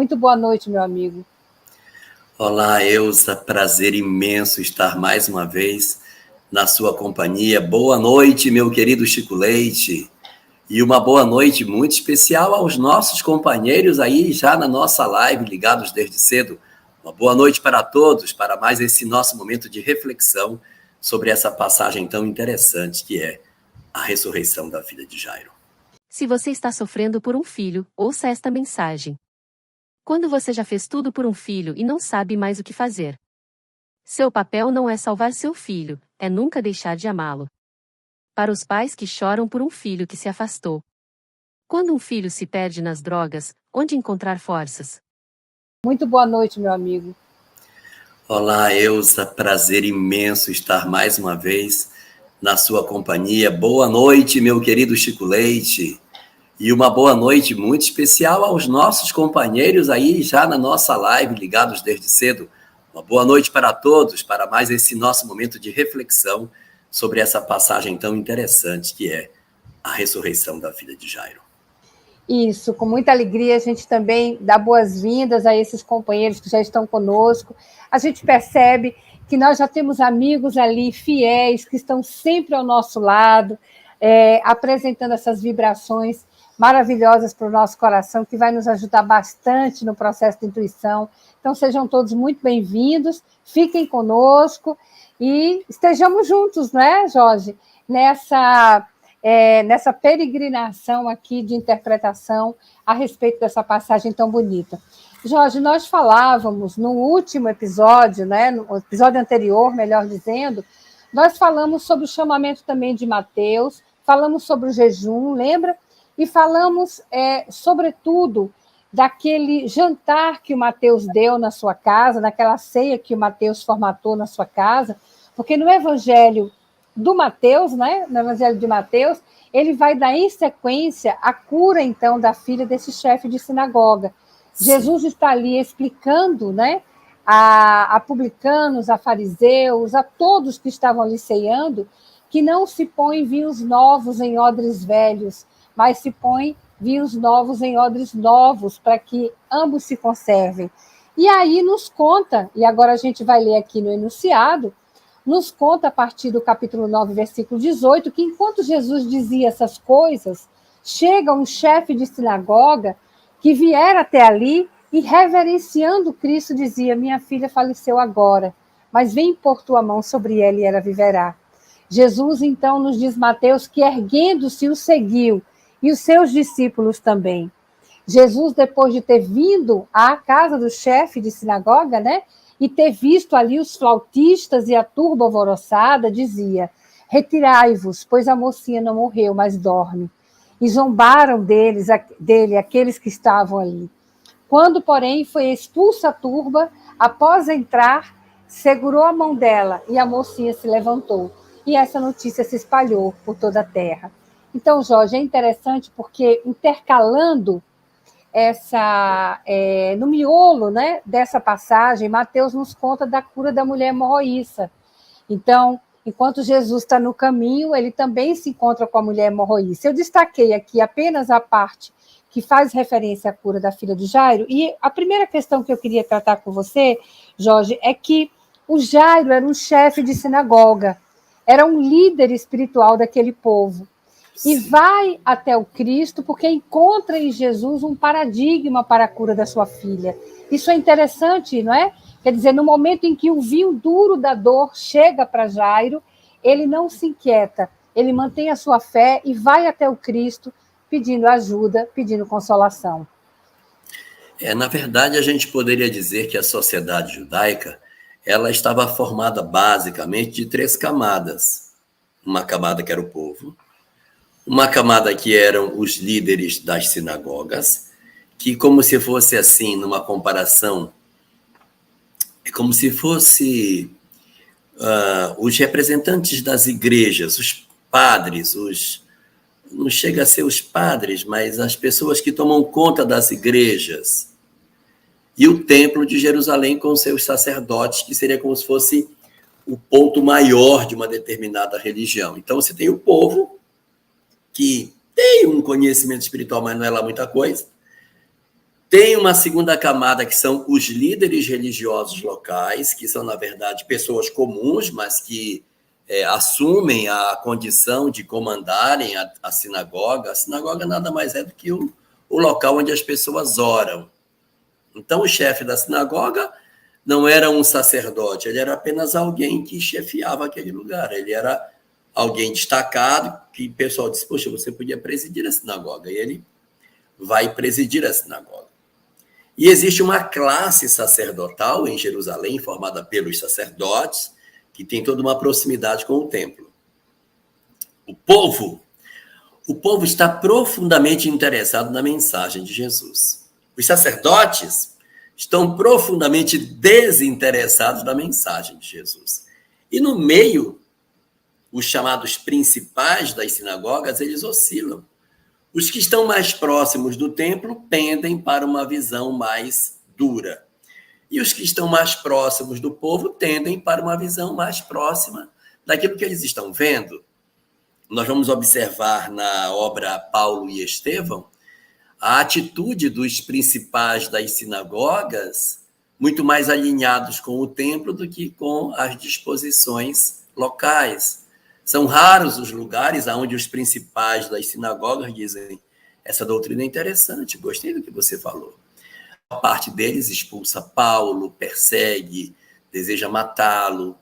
Muito boa noite, meu amigo. Olá, Elza, prazer imenso estar mais uma vez na sua companhia. Boa noite, meu querido Chico Leite. E uma boa noite muito especial aos nossos companheiros aí já na nossa live, ligados desde cedo. Uma boa noite para todos, para mais esse nosso momento de reflexão sobre essa passagem tão interessante que é a ressurreição da filha de Jairo. Se você está sofrendo por um filho, ouça esta mensagem. Quando você já fez tudo por um filho e não sabe mais o que fazer. Seu papel não é salvar seu filho, é nunca deixar de amá-lo. Para os pais que choram por um filho que se afastou. Quando um filho se perde nas drogas, onde encontrar forças? Muito boa noite, meu amigo. Olá, Elza, prazer imenso estar mais uma vez na sua companhia. Boa noite, meu querido Chico Leite. E uma boa noite muito especial aos nossos companheiros aí já na nossa live, ligados desde cedo. Uma boa noite para todos, para mais esse nosso momento de reflexão sobre essa passagem tão interessante que é a ressurreição da filha de Jairo. Isso, com muita alegria a gente também dá boas-vindas a esses companheiros que já estão conosco. A gente percebe que nós já temos amigos ali fiéis, que estão sempre ao nosso lado, apresentando essas vibrações maravilhosas para o nosso coração, que vai nos ajudar bastante no processo de intuição. Então, sejam todos muito bem-vindos, fiquem conosco e estejamos juntos, né, Jorge, nessa peregrinação aqui de interpretação a respeito dessa passagem tão bonita. Jorge, nós falávamos no último episódio, né, no episódio anterior, melhor dizendo, nós falamos sobre o chamamento também de Mateus, falamos sobre o jejum, lembra? E falamos, sobretudo, daquele jantar que o Mateus deu na sua casa, daquela ceia que o Mateus formatou na sua casa, porque no Evangelho do Mateus, né, no Evangelho de Mateus, ele vai dar em sequência a cura, então, da filha desse chefe de sinagoga. Sim. Jesus está ali explicando, né, a publicanos, a fariseus, a todos que estavam ali ceando, que não se põe vinhos novos em odres velhos, mas se põe vinhos novos em odres novos, para que ambos se conservem. E aí nos conta, e agora a gente vai ler aqui no enunciado, nos conta a partir do capítulo 9, versículo 18, que enquanto Jesus dizia essas coisas, chega um chefe de sinagoga que viera até ali e, reverenciando Cristo, dizia: minha filha faleceu agora, mas vem pôr tua mão sobre ela e ela viverá. Jesus, então, nos diz Mateus que, erguendo-se, o seguiu, e os seus discípulos também. Jesus, depois de ter vindo à casa do chefe de sinagoga, né, e ter visto ali os flautistas e a turba alvoroçada, dizia: retirai-vos, pois a mocinha não morreu, mas dorme. E zombaram dele aqueles que estavam ali. Quando, porém, foi expulsa a turba, após entrar, segurou a mão dela e a mocinha se levantou. E essa notícia se espalhou por toda a terra. Então, Jorge, é interessante porque, intercalando no miolo, né, dessa passagem, Mateus nos conta da cura da mulher hemorroíça. Então, enquanto Jesus está no caminho, ele também se encontra com a mulher hemorroíça. Eu destaquei aqui apenas a parte que faz referência à cura da filha de Jairo, e a primeira questão que eu queria tratar com você, Jorge, é que o Jairo era um chefe de sinagoga, era um líder espiritual daquele povo. E vai até o Cristo porque encontra em Jesus um paradigma para a cura da sua filha. Isso é interessante, não é? Quer dizer, no momento em que o vinho duro da dor chega para Jairo, ele não se inquieta, ele mantém a sua fé e vai até o Cristo pedindo ajuda, pedindo consolação. Na verdade, a gente poderia dizer que a sociedade judaica ela estava formada basicamente de 3 camadas. Uma camada que era o povo, uma camada que eram os líderes das sinagogas, que, como se fosse assim, numa comparação, é como se fosse os representantes das igrejas, os padres, não chega a ser os padres, mas as pessoas que tomam conta das igrejas, e o templo de Jerusalém com seus sacerdotes, que seria como se fosse o ponto maior de uma determinada religião. Então, você tem o povo, que tem um conhecimento espiritual, mas não é lá muita coisa. Tem uma segunda camada, que são os líderes religiosos locais, que são, na verdade, pessoas comuns, mas que assumem a condição de comandarem a sinagoga. A sinagoga nada mais é do que o local onde as pessoas oram. Então, o chefe da sinagoga não era um sacerdote, ele era apenas alguém que chefiava aquele lugar. Ele era alguém destacado, que o pessoal disse, poxa, você podia presidir a sinagoga. E ele vai presidir a sinagoga. E existe uma classe sacerdotal em Jerusalém, formada pelos sacerdotes, que tem toda uma proximidade com o templo. O povo está profundamente interessado na mensagem de Jesus. Os sacerdotes estão profundamente desinteressados na mensagem de Jesus. E no meio, os chamados principais das sinagogas, eles oscilam. Os que estão mais próximos do templo pendem para uma visão mais dura. E os que estão mais próximos do povo tendem para uma visão mais próxima daquilo que eles estão vendo. Nós vamos observar na obra Paulo e Estevão a atitude dos principais das sinagogas muito mais alinhados com o templo do que com as disposições locais. São raros os lugares onde os principais das sinagogas dizem essa doutrina é interessante, gostei do que você falou. A parte deles expulsa Paulo, persegue, deseja matá-lo.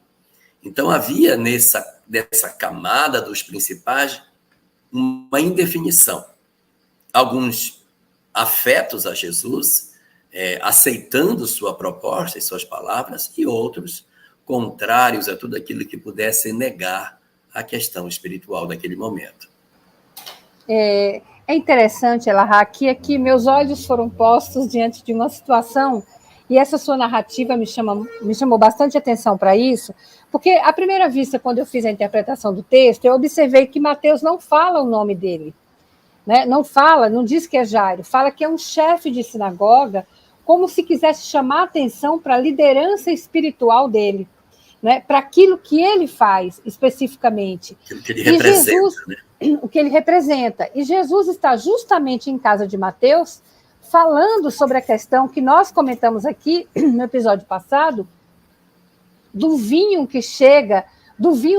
Então havia nessa camada dos principais uma indefinição. Alguns afetos a Jesus, aceitando sua proposta e suas palavras, e outros contrários a tudo aquilo que pudesse negar a questão espiritual daquele momento. É interessante, Elahá, que aqui meus olhos foram postos diante de uma situação, e essa sua narrativa me chamou bastante atenção para isso, porque, à primeira vista, quando eu fiz a interpretação do texto, eu observei que Mateus não fala o nome dele. Né? Não diz que é Jairo, fala que é um chefe de sinagoga, como se quisesse chamar atenção para a liderança espiritual dele. Né, para aquilo que ele faz especificamente. Aquilo que ele representa. Jesus, né? O que ele representa. E Jesus está justamente em casa de Mateus, falando sobre a questão que nós comentamos aqui no episódio passado, do vinho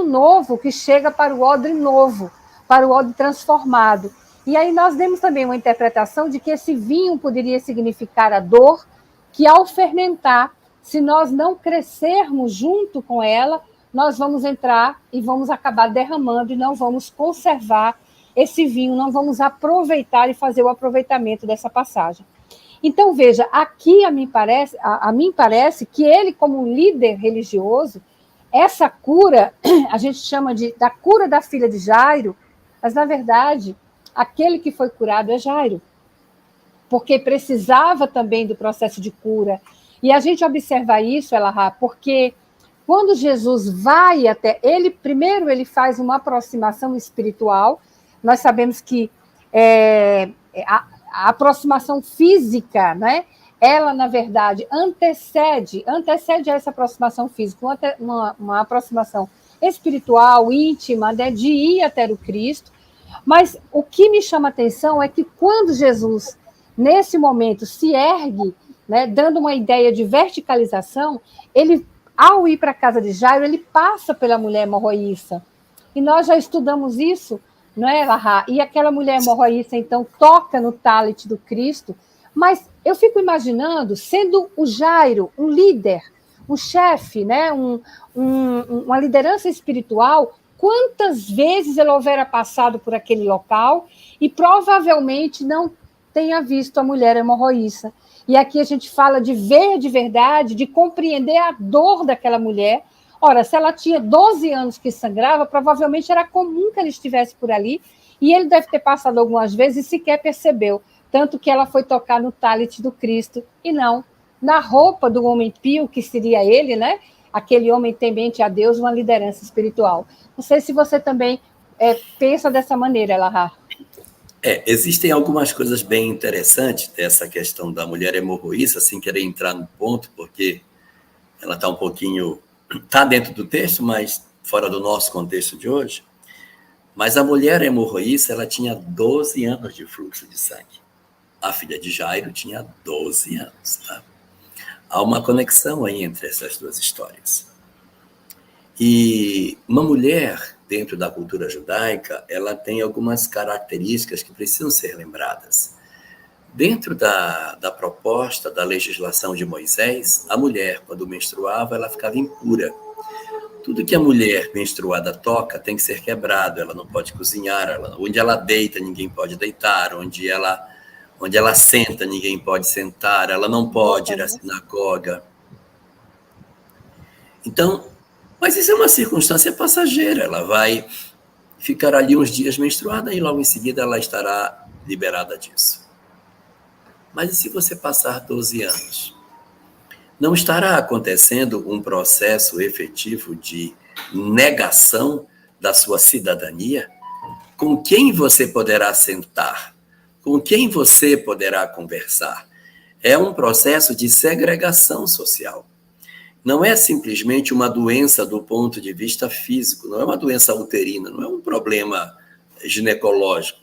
novo que chega para o odre novo, para o odre transformado. E aí nós demos também uma interpretação de que esse vinho poderia significar a dor, que ao fermentar, se nós não crescermos junto com ela, nós vamos entrar e vamos acabar derramando e não vamos conservar esse vinho, não vamos aproveitar e fazer o aproveitamento dessa passagem. Então, veja, aqui a mim parece que ele, como líder religioso, essa cura, a gente chama da cura da filha de Jairo, mas, na verdade, aquele que foi curado é Jairo, porque precisava também do processo de cura. E a gente observa isso, Elahá, porque quando Jesus vai até ele, primeiro ele faz uma aproximação espiritual. Nós sabemos que a aproximação física, né, ela, na verdade, antecede a essa aproximação física, uma aproximação espiritual, íntima, né, de ir até o Cristo. Mas o que me chama a atenção é que quando Jesus, nesse momento, se ergue, né, dando uma ideia de verticalização, ele, ao ir para a casa de Jairo, ele passa pela mulher hemorroíça. E nós já estudamos isso, não é, Elahá? E aquela mulher hemorroíça, então, toca no talit do Cristo. Mas eu fico imaginando, sendo o Jairo um líder, um chefe, né, uma liderança espiritual, quantas vezes ele houvera passado por aquele local e provavelmente não tenha visto a mulher hemorroíça. E aqui a gente fala de ver de verdade, de compreender a dor daquela mulher. Ora, se ela tinha 12 anos que sangrava, provavelmente era comum que ela estivesse por ali, e ele deve ter passado algumas vezes e sequer percebeu, tanto que ela foi tocar no talit do Cristo, e não na roupa do homem pio, que seria ele, né? Aquele homem temente a Deus, uma liderança espiritual. Não sei se você também pensa dessa maneira, Elahá. Existem algumas coisas bem interessantes dessa questão da mulher hemorroíça, sem querer entrar no ponto, porque ela está um pouquinho... Está dentro do texto, mas fora do nosso contexto de hoje. Mas a mulher hemorroíça, ela tinha 12 anos de fluxo de sangue. A filha de Jairo tinha 12 anos. Tá? Há uma conexão aí entre essas duas histórias. E uma mulher, dentro da cultura judaica, ela tem algumas características que precisam ser lembradas. Dentro da proposta da legislação de Moisés, a mulher, quando menstruava, ela ficava impura. Tudo que a mulher menstruada toca tem que ser quebrado, ela não pode cozinhar, onde ela deita, ninguém pode deitar, onde ela senta, ninguém pode sentar, ela não pode ir à sinagoga. Então, mas isso é uma circunstância passageira, ela vai ficar ali uns dias menstruada e logo em seguida ela estará liberada disso. Mas e se você passar 12 anos? Não estará acontecendo um processo efetivo de negação da sua cidadania? Com quem você poderá sentar? Com quem você poderá conversar? É um processo de segregação social. Não é simplesmente uma doença do ponto de vista físico, não é uma doença uterina, não é um problema ginecológico.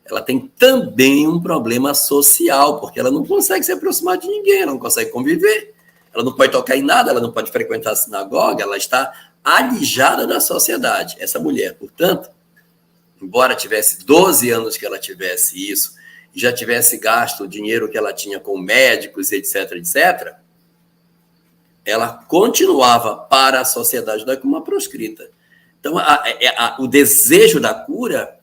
Ela tem também um problema social, porque ela não consegue se aproximar de ninguém, ela não consegue conviver, ela não pode tocar em nada, ela não pode frequentar a sinagoga, ela está alijada da sociedade. Essa mulher, portanto, embora tivesse 12 anos que ela tivesse isso, e já tivesse gasto o dinheiro que ela tinha com médicos, etc., etc., ela continuava para a sociedade como uma proscrita. Então, o desejo da cura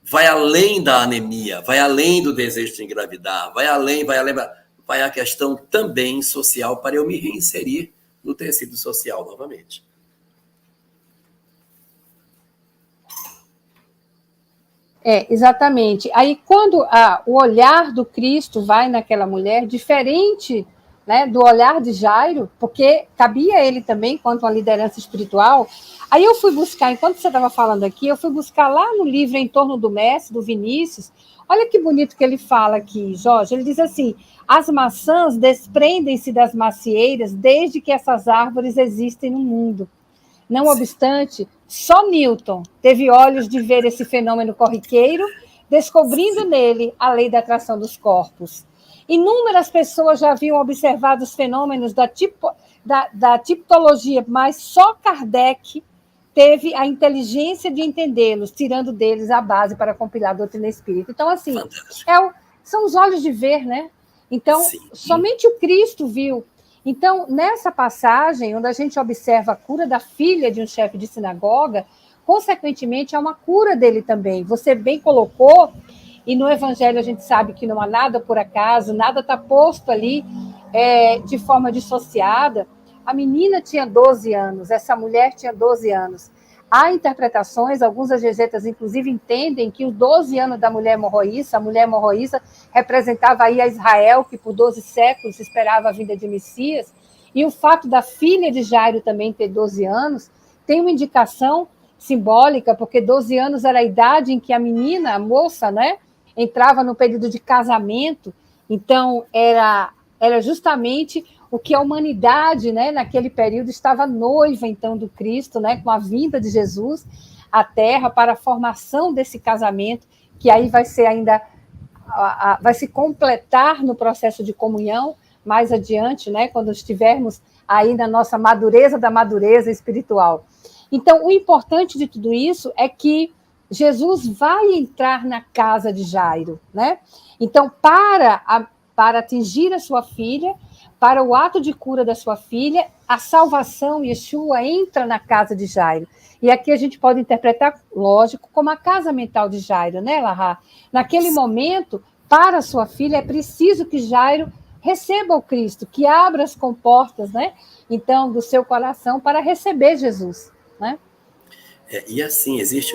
vai além da anemia, vai além do desejo de engravidar, vai a questão também social para eu me reinserir no tecido social novamente. Exatamente. Aí, quando o olhar do Cristo vai naquela mulher, diferente, né, do olhar de Jairo, porque cabia a ele também, quanto uma liderança espiritual. Aí eu fui buscar, enquanto você estava falando aqui, eu fui buscar lá no livro Em Torno do Mestre, do Vinícius. Olha que bonito que ele fala aqui, Jorge. Ele diz assim: as maçãs desprendem-se das macieiras desde que essas árvores existem no mundo. Não obstante, só Newton teve olhos de ver esse fenômeno corriqueiro, descobrindo nele a lei da atração dos corpos. Inúmeras pessoas já haviam observado os fenômenos da tipologia, mas só Kardec teve a inteligência de entendê-los, tirando deles a base para compilar a doutrina espírita. Então, assim, são os olhos de ver, né? Então, somente o Cristo viu. Então, nessa passagem, onde a gente observa a cura da filha de um chefe de sinagoga, consequentemente, há uma cura dele também. Você bem colocou, e no Evangelho a gente sabe que não há nada por acaso, nada está posto ali de forma dissociada. A menina tinha 12 anos, essa mulher tinha 12 anos. Há interpretações, alguns exegetas, inclusive, entendem que os 12 anos da mulher hemorroíça, a mulher hemorroíça representava aí a Israel, que por 12 séculos esperava a vinda de Messias, e o fato da filha de Jairo também ter 12 anos tem uma indicação simbólica, porque 12 anos era a idade em que a menina, a moça, né, entrava no período de casamento, então era justamente o que a humanidade, né, naquele período, estava noiva, então, do Cristo, né, com a vinda de Jesus à Terra para a formação desse casamento, que aí vai ser ainda, vai se completar no processo de comunhão, mais adiante, né, quando estivermos aí na nossa madureza da madureza espiritual. Então, o importante de tudo isso é que Jesus vai entrar na casa de Jairo, né? Então, para atingir a sua filha, para o ato de cura da sua filha, a salvação, Yeshua, entra na casa de Jairo. E aqui a gente pode interpretar, lógico, como a casa mental de Jairo, né, Lahá? Naquele momento, para a sua filha, é preciso que Jairo receba o Cristo, que abra as comportas, né, então, do seu coração para receber Jesus, né? E assim, existe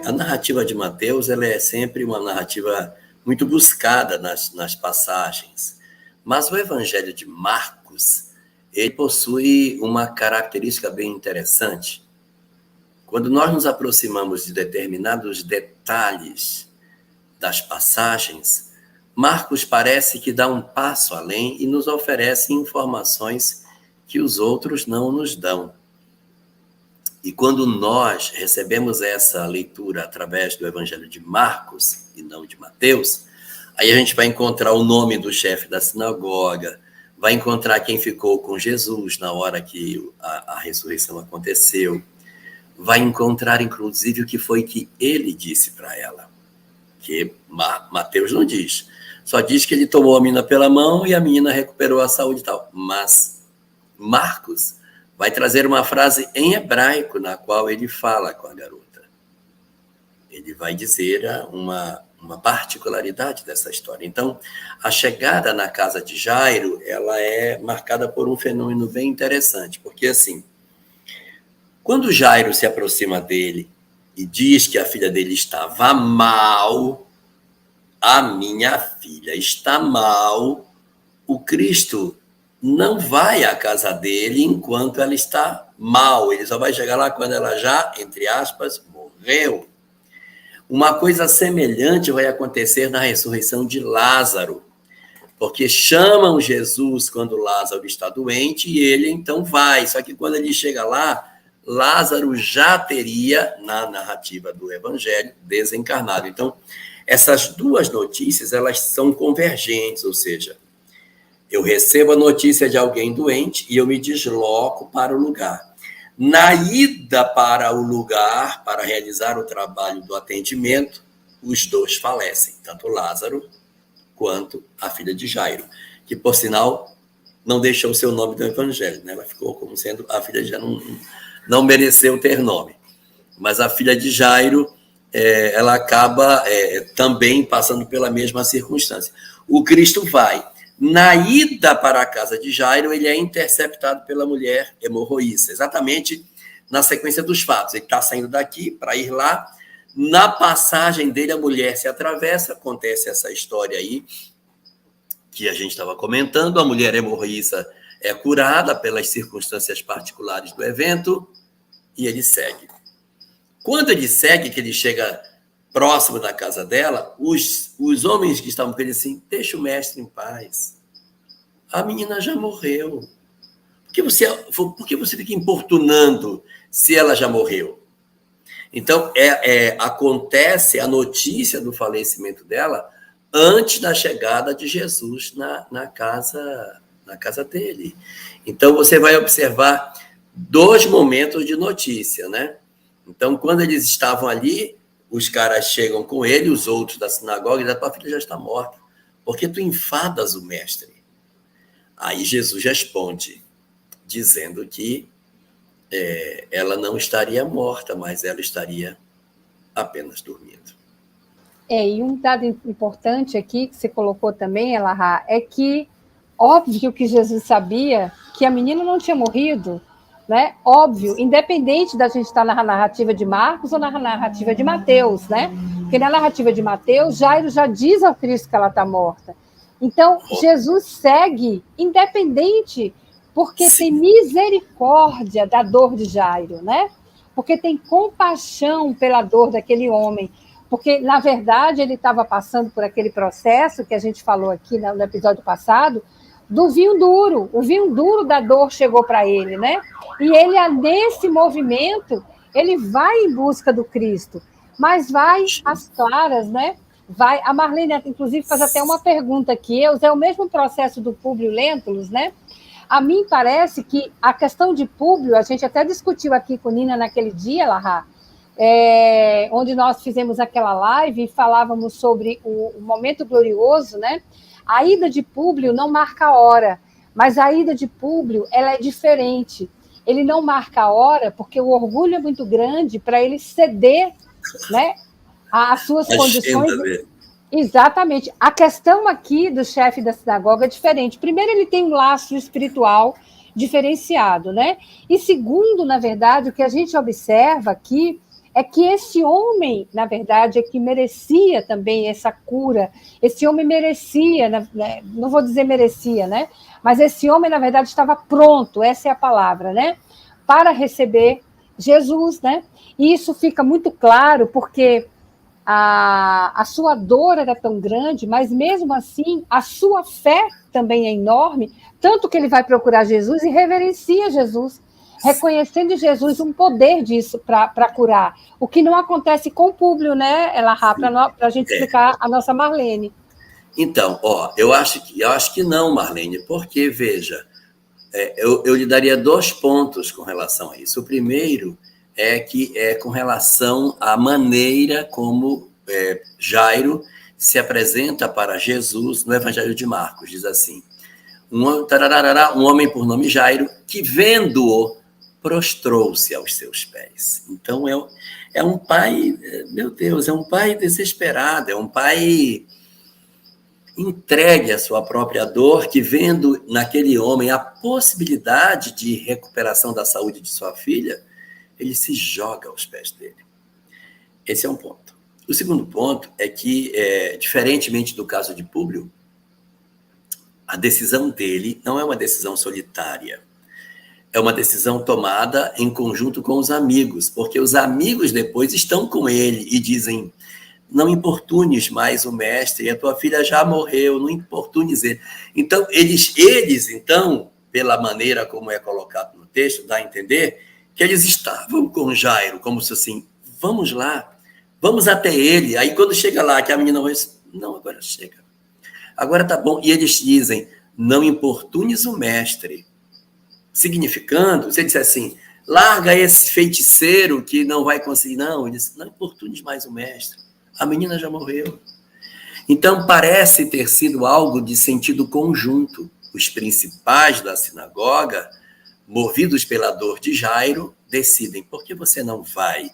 a narrativa de Mateus, ela é sempre uma narrativa muito buscada nas passagens. Mas o Evangelho de Marcos, ele possui uma característica bem interessante. Quando nós nos aproximamos de determinados detalhes das passagens, Marcos parece que dá um passo além e nos oferece informações que os outros não nos dão. E quando nós recebemos essa leitura através do Evangelho de Marcos e não de Mateus, Aí a gente vai encontrar o nome do chefe da sinagoga, vai encontrar quem ficou com Jesus na hora que a ressurreição aconteceu, vai encontrar, inclusive, o que foi que ele disse para ela, que Mateus não diz. Só diz que ele tomou a menina pela mão e a menina recuperou a saúde e tal. Mas Marcos vai trazer uma frase em hebraico na qual ele fala com a garota. Ele vai dizer uma particularidade dessa história. Então, a chegada na casa de Jairo, ela é marcada por um fenômeno bem interessante, porque assim, quando Jairo se aproxima dele e diz que a filha dele estava mal, a minha filha está mal, o Cristo não vai à casa dele enquanto ela está mal. Ele só vai chegar lá quando ela já, entre aspas, morreu. Uma coisa semelhante vai acontecer na ressurreição de Lázaro, porque chamam Jesus quando Lázaro está doente e ele então vai. Só que quando ele chega lá, Lázaro já teria, na narrativa do Evangelho, desencarnado. Então, essas duas notícias, elas são convergentes, ou seja, eu recebo a notícia de alguém doente e eu me desloco para o lugar. Na ida para o lugar, para realizar o trabalho do atendimento, os dois falecem, tanto Lázaro quanto a filha de Jairo, que, por sinal, não deixou o seu nome no Evangelho, né? Ela ficou como sendo a filha de Jairo, não mereceu ter nome. Mas a filha de Jairo, ela acaba também passando pela mesma circunstância. O Cristo vai. Na ida para a casa de Jairo, ele é interceptado pela mulher hemorroíça, exatamente na sequência dos fatos. Ele está saindo daqui para ir lá. Na passagem dele, a mulher se atravessa, acontece essa história aí que a gente estava comentando. A mulher hemorroíça é curada pelas circunstâncias particulares do evento e ele segue. Quando ele segue, que ele chega próximo da casa dela, os homens que estavam com ele assim, deixa o mestre em paz. A menina já morreu. Por que você fica importunando se ela já morreu? Então, acontece a notícia do falecimento dela antes da chegada de Jesus na casa dele. Então, você vai observar 2 momentos de notícia, né? Então, quando eles estavam ali, os caras chegam com ele, os outros da sinagoga, e dizem, tua filha já está morta. Por que tu enfadas o mestre? Aí Jesus responde, dizendo que ela não estaria morta, mas ela estaria apenas dormindo. E um dado importante aqui, que você colocou também, Elahá, é que, óbvio que Jesus sabia que a menina não tinha morrido, né? Óbvio, independente da gente estar na narrativa de Marcos ou na narrativa de Mateus, né? Porque na narrativa de Mateus, Jairo já diz ao Cristo que ela está morta. Então, Jesus segue independente, porque tem misericórdia da dor de Jairo, né? Porque tem compaixão pela dor daquele homem. Porque, na verdade, ele estava passando por aquele processo que a gente falou aqui no episódio passado, do vinho duro. O vinho duro da dor chegou para ele, né? E ele, nesse movimento, ele vai em busca do Cristo, mas vai às claras, né? Vai, a Marlene, inclusive, faz até uma pergunta aqui. É o mesmo processo do Públio Lentulus, né? A mim parece que a questão de Públio, a gente até discutiu aqui com Nina naquele dia, Lahá, onde nós fizemos aquela live e falávamos sobre o momento glorioso, né? A ida de Públio não marca a hora, mas a ida de Públio ela é diferente. Ele não marca a hora porque o orgulho é muito grande para ele ceder, né, às suas condições. Exatamente. A questão aqui do chefe da sinagoga é diferente. Primeiro, ele tem um laço espiritual diferenciado, né? E segundo, na verdade, o que a gente observa aqui é que esse homem, na verdade, é que merecia também essa cura. Esse homem merecia, né? Não vou dizer merecia, né? Mas esse homem, na verdade, estava pronto, essa é a palavra, né? Para receber Jesus, né? E isso fica muito claro porque a sua dor era tão grande, mas mesmo assim a sua fé também é enorme, tanto que ele vai procurar Jesus e reverencia Jesus, reconhecendo em Jesus um poder disso para curar. O que não acontece com o Públio, né, Elahá, para a gente explicar a nossa Marlene. Então, eu acho que não, Marlene, porque, veja, eu lhe daria 2 pontos com relação a isso. O primeiro é que é com relação à maneira como Jairo se apresenta para Jesus no Evangelho de Marcos. Diz assim, um homem por nome Jairo, que vendo-o, prostrou-se aos seus pés. Então, é um pai, meu Deus, é um pai desesperado, é um pai entregue à sua própria dor, que vendo naquele homem a possibilidade de recuperação da saúde de sua filha, ele se joga aos pés dele. Esse é um ponto. O segundo ponto é que, diferentemente do caso de Públio, a decisão dele não é uma decisão solitária. É uma decisão tomada em conjunto com os amigos, porque os amigos depois estão com ele e dizem: não importunes mais o mestre, a tua filha já morreu, não importunes ele. Então, eles, então, pela maneira como é colocado no texto, dá a entender que eles estavam com Jairo, como se assim, vamos lá, vamos até ele. Aí, quando chega lá, que a menina vai dizer, não, agora chega. Agora tá bom. E eles dizem, não importunes o mestre. Significando, se ele disser assim, larga esse feiticeiro que não vai conseguir. Não, ele diz, não importunes mais o mestre. A menina já morreu. Então, parece ter sido algo de sentido conjunto. Os principais da sinagoga, movidos pela dor de Jairo, decidem, por que você não vai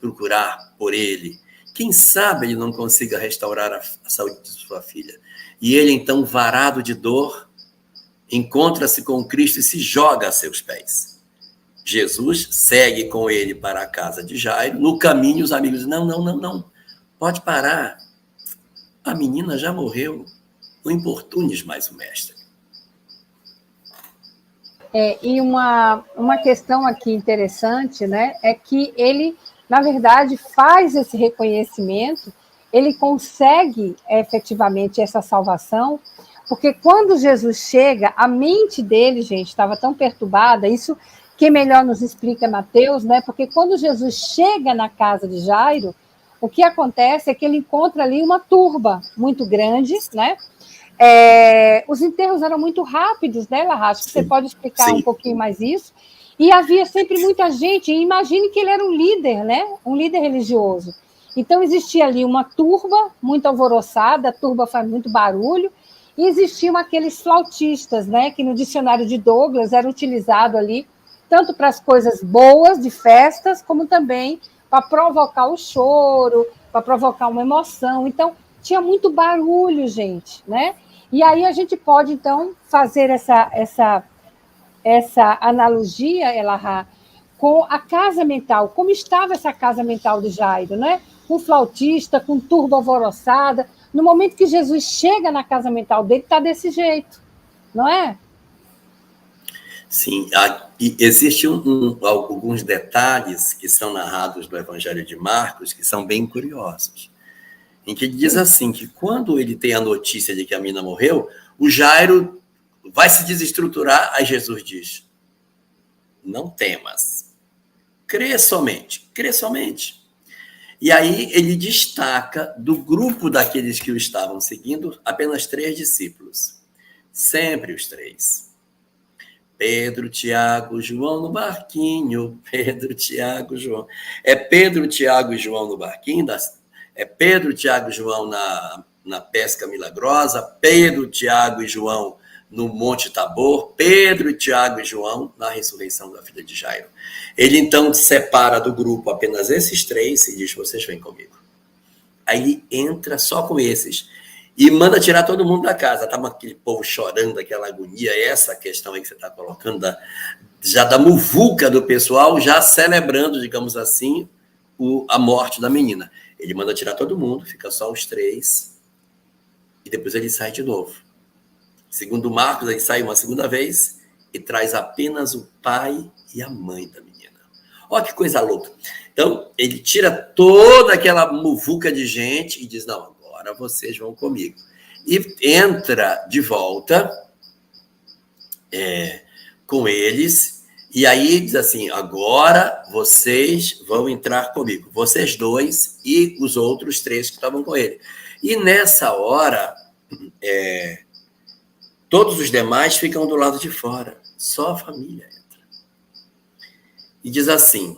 procurar por ele? Quem sabe ele não consiga restaurar a saúde de sua filha. E ele, então, varado de dor, encontra-se com Cristo e se joga a seus pés. Jesus segue com ele para a casa de Jairo. No caminho, os amigos dizem, não, pode parar. A menina já morreu. Não importunes mais o mestre. E uma questão aqui interessante, né, é que ele, na verdade, faz esse reconhecimento, ele consegue efetivamente essa salvação, porque quando Jesus chega, a mente dele, gente, estava tão perturbada, isso quem melhor nos explica é Mateus, né, porque quando Jesus chega na casa de Jairo, o que acontece é que ele encontra ali uma turba muito grande, né? Os enterros eram muito rápidos, né, Larracho? Você pode explicar um pouquinho mais isso? E havia sempre muita gente, e imagine que ele era um líder, né? Um líder religioso. Então, existia ali uma turba muito alvoroçada, a turba faz muito barulho, e existiam aqueles flautistas, né? Que no dicionário de Douglas era utilizado ali, tanto para as coisas boas de festas, como também para provocar o choro, para provocar uma emoção. Então, tinha muito barulho, gente, né? E aí a gente pode, então, fazer essa analogia, Elahá, com a casa mental. Como estava essa casa mental de Jairo, né? Com flautista, com turba alvoroçada. No momento que Jesus chega na casa mental dele, está desse jeito, não é? Sim, existem alguns detalhes que são narrados no Evangelho de Marcos que são bem curiosos. Em que ele diz assim, que quando ele tem a notícia de que a menina morreu, o Jairo vai se desestruturar, aí Jesus diz, não temas, crê somente. E aí ele destaca do grupo daqueles que o estavam seguindo, apenas 3 discípulos, sempre os 3. Pedro, Tiago, João no barquinho, Pedro, Tiago, João. É Pedro, Tiago e João no barquinho, é Pedro, Tiago e João na pesca milagrosa, Pedro, Tiago e João no Monte Tabor, Pedro, Tiago e João na ressurreição da filha de Jairo. Ele, então, separa do grupo apenas esses 3 e diz, vocês vêm comigo. Aí ele entra só com esses e manda tirar todo mundo da casa. Estava aquele povo chorando, aquela agonia, essa questão aí que você está colocando, já da muvuca do pessoal, já celebrando, digamos assim, a morte da menina. Ele manda tirar todo mundo, fica só os 3, e depois ele sai de novo. Segundo Marcos, ele sai uma segunda vez e traz apenas o pai e a mãe da menina. Olha que coisa louca. Então, ele tira toda aquela muvuca de gente e diz, não, agora vocês vão comigo. E entra de volta com eles, e aí diz assim, agora vocês vão entrar comigo, vocês 2 e os outros 3 que estavam com ele. E nessa hora, todos os demais ficam do lado de fora, só a família entra. E diz assim: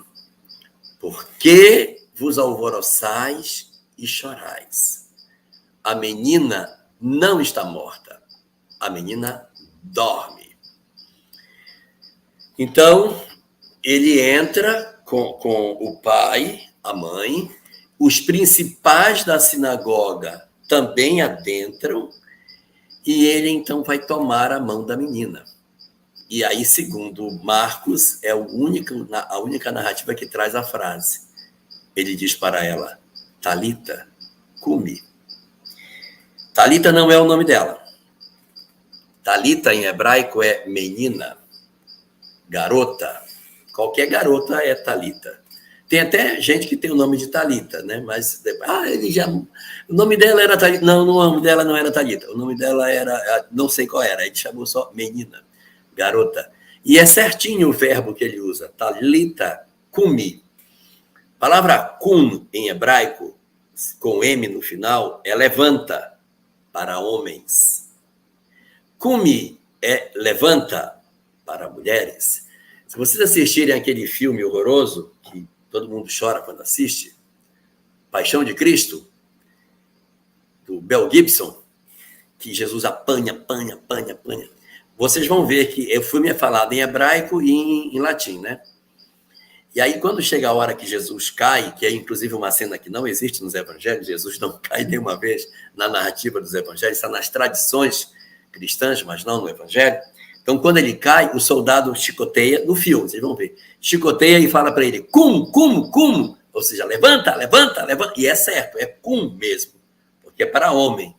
por que vos alvoroçais e chorais? A menina não está morta, a menina dorme. Então, ele entra com o pai, a mãe, os principais da sinagoga também adentram, e ele então vai tomar a mão da menina. E aí, segundo Marcos, é a única narrativa que traz a frase. Ele diz para ela: Talita, cumi. Talita não é o nome dela. Talita em hebraico é menina, garota. Qualquer garota é Talita. Tem até gente que tem o nome de Talita, né? Mas o nome dela era Talita. Não, o nome dela não era Talita. O nome dela era, não sei qual era. Ele chamou só menina, garota. E é certinho o verbo que ele usa. Talita, cumi. A palavra cum em hebraico, com M no final, é levanta para homens. Cumi é levanta para mulheres. Se vocês assistirem aquele filme horroroso, que todo mundo chora quando assiste, Paixão de Cristo, do Mel Gibson, que Jesus apanha, vocês vão ver que o filme é falado em hebraico e em latim, né? E aí, quando chega a hora que Jesus cai, que é inclusive uma cena que não existe nos evangelhos, Jesus não cai nenhuma vez na narrativa dos evangelhos, está nas tradições cristãs, mas não no evangelho. Então, quando ele cai, o soldado chicoteia, no filme, vocês vão ver, chicoteia e fala para ele, cum, ou seja, levanta, e é certo, é cum mesmo, porque é para homem.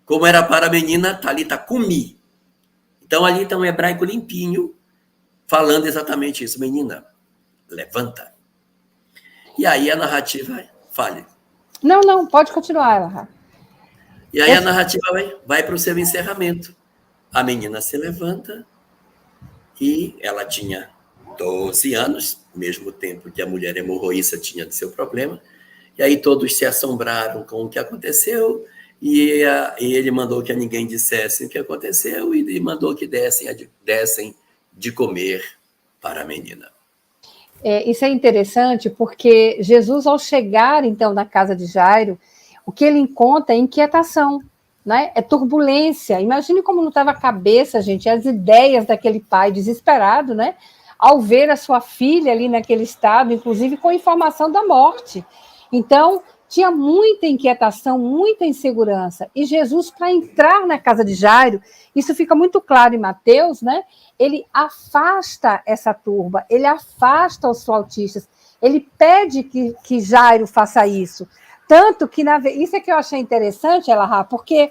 Como era para a menina, Talita cumi. Então, ali está um hebraico limpinho, falando exatamente isso, menina, levanta. E aí a narrativa falha. Não, pode continuar, Elahá. E aí a narrativa vai para o seu encerramento. A menina se levanta e ela tinha 12 anos, mesmo tempo que a mulher hemorroísta tinha de seu problema. E aí todos se assombraram com o que aconteceu e ele mandou que a ninguém dissesse o que aconteceu e mandou que dessem de comer para a menina. Isso é interessante porque Jesus, ao chegar, então, na casa de Jairo, o que ele encontra é inquietação, né? É turbulência. Imagine como não estava a cabeça, gente, as ideias daquele pai desesperado, né? Ao ver a sua filha ali naquele estado, inclusive com informação da morte. Então, tinha muita inquietação, muita insegurança. E Jesus, para entrar na casa de Jairo, isso fica muito claro em Mateus, né? Ele afasta essa turba, ele afasta os flautistas, ele pede que Jairo faça isso. Tanto que, isso é que eu achei interessante, Elahá, porque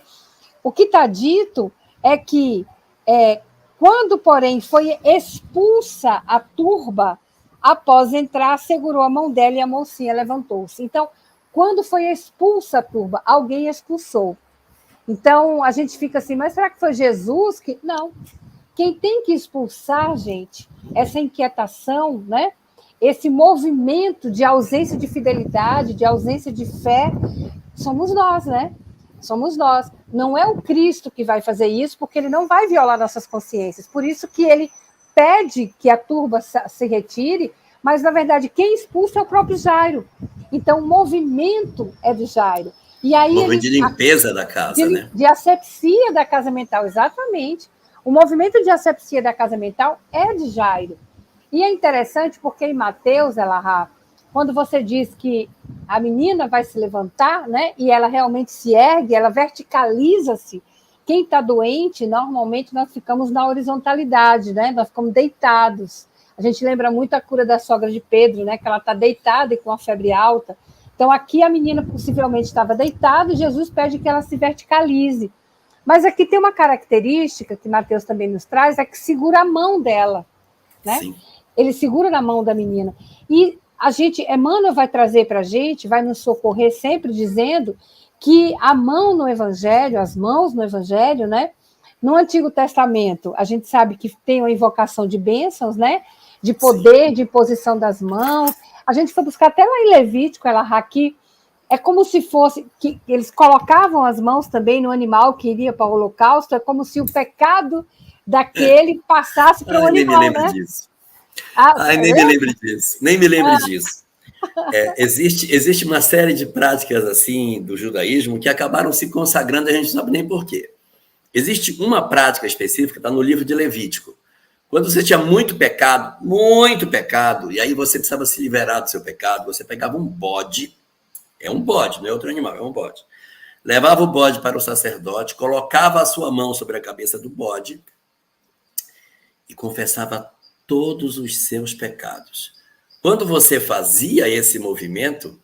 o que está dito é que, quando, porém, foi expulsa a turba, após entrar, segurou a mão dela e a mocinha levantou-se. Então, quando foi expulsa a turba, alguém expulsou. Então, a gente fica assim, mas será que foi Jesus que... Não. Quem tem que expulsar, gente, essa inquietação, né? Esse movimento de ausência de fidelidade, de ausência de fé, somos nós, né? Somos nós. Não é o Cristo que vai fazer isso, porque ele não vai violar nossas consciências. Por isso que ele pede que a turba se retire, mas, na verdade, quem expulsa é o próprio Jairo. Então, o movimento é de Jairo. E aí movimento de limpeza da casa, né? De asepsia da casa mental, exatamente. O movimento de asepsia da casa mental é de Jairo. E é interessante porque em Mateus, Elahá, quando você diz que a menina vai se levantar, né, e ela realmente se ergue, ela verticaliza-se. Quem está doente, normalmente nós ficamos na horizontalidade, né? Nós ficamos deitados. A gente lembra muito a cura da sogra de Pedro, né? Que ela está deitada e com a febre alta. Então, aqui a menina possivelmente estava deitada e Jesus pede que ela se verticalize. Mas aqui tem uma característica que Mateus também nos traz, é que segura a mão dela, né? Sim. Ele segura na mão da menina. E Emmanuel vai trazer para a gente, vai nos socorrer sempre dizendo que a mão no Evangelho, as mãos no Evangelho, né? No Antigo Testamento, a gente sabe que tem uma invocação de bênçãos, né? De poder, sim, de imposição das mãos. A gente foi buscar até lá em Levítico, Elahá, que É como se fosse que eles colocavam as mãos também no animal que iria para o holocausto, é como se o pecado daquele passasse para o Ai, nem me animal, lembro né? disso. Ah, Ai, nem me lembro disso. Nem me lembro disso. Existe uma série de práticas assim do judaísmo que acabaram se consagrando, a gente não sabe nem por quê. Existe uma prática específica, está no livro de Levítico. Quando você tinha muito pecado, e aí você precisava se liberar do seu pecado, você pegava um bode, é um bode, não é outro animal, é um bode. Levava o bode para o sacerdote, colocava a sua mão sobre a cabeça do bode e confessava todos os seus pecados. Quando você fazia esse movimento,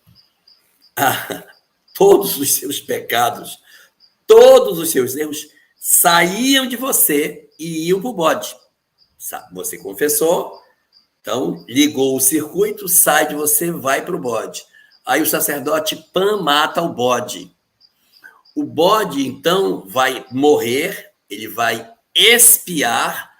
todos os seus pecados, todos os seus erros saíam de você e iam para o bode. Você confessou, então ligou o circuito, sai de você, vai para o bode. Aí o sacerdote mata o bode. O bode, então, vai morrer, ele vai expiar